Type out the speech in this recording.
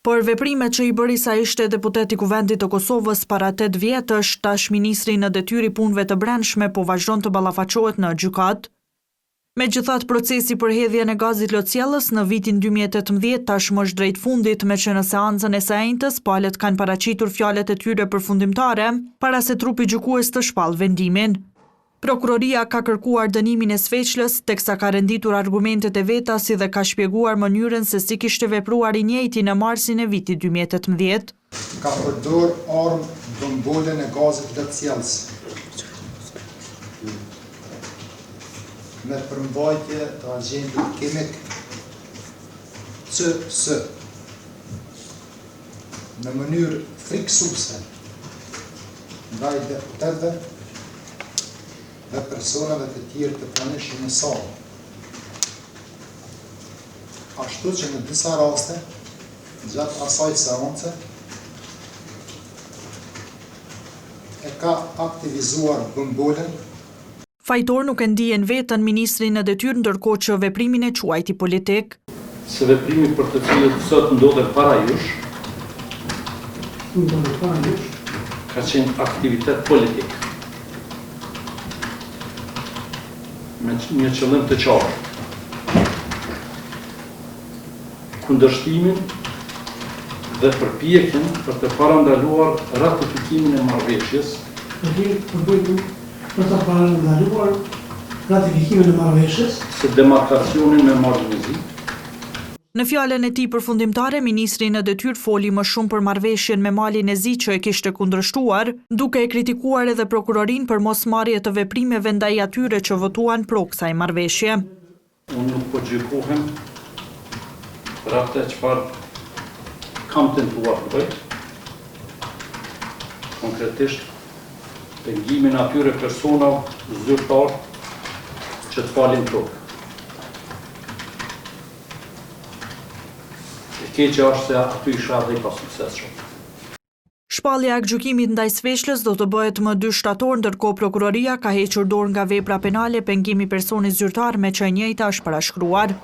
Por veprimet që i bëri sa ishte deputet i Kuvendit të Kosovës para 8 vjetësh, tash ministri në detyrë i punëve të brendshme po vazhdon të ballafaqohet në gjykat. Megjithatë, procesi për hedhjen e gazit lotësjellës në vitin 2018 tashmë është drejt fundit, me që në seancën e së njëjtës palët kanë paraqitur fjalët e tyre përfundimtare para se trupi gjykues të shpallë vendimin. Prokuroria ka kërkuar dënimin e Sveçlës, teksa ka renditur argumentet e veta si dhe ka shpjeguar mënyrën se si kishte vepruar i njëjti në marsin e vitit 2018. Ka përdor armë bombolën e gazit lotësjellës me përmbajtje të agentit kimik CS në mënyrë friksuese ndaj deputetëve dhe personave të tjerë të pranishëm në salë. Ashtu që në disa raste, gjatë asaj seance, e ka aktivizuar bombolën. Fajtor nuk e ndihen vetën ministrin në detyrë, ndërkohë që veprimin e quajti politik. Se veprimi për të cilët sot ndodhet para jush, ka qenë aktivitet politik, me një qëllim të qartë. Kundërshtimin dhe përpjekjen për të parandaluar ratifikimin e marrëveshjes. Për të parandaluar ratifikimin e marrëveshjes Së demarkacionin me marrëveshje. Në fjalën e tij përfundimtare, ministri në detyrë foli më shumë për marrëveshjen me Malin e Zi që e kishte kundërshtuar, duke e kritikuar edhe prokurorinë për mosmarrje të veprimeve ndaj atyre që votuan pro kësaj marrëveshje. Unë nuk po gjykohem për atë çfarë kam tentuar të bëj. Konkretisht, pengimin atyre personave zyrtar që të falin tokë. Keqja është se aty isha dhe i pa suksesshëm. Shpallja e gjykimit ndaj Sveçlës do të bëhet më 2 shtator, ndërkohë prokuroria ka hequr dorë nga vepra penale pengimi personit zyrtar me që e njëjta është parashkruar.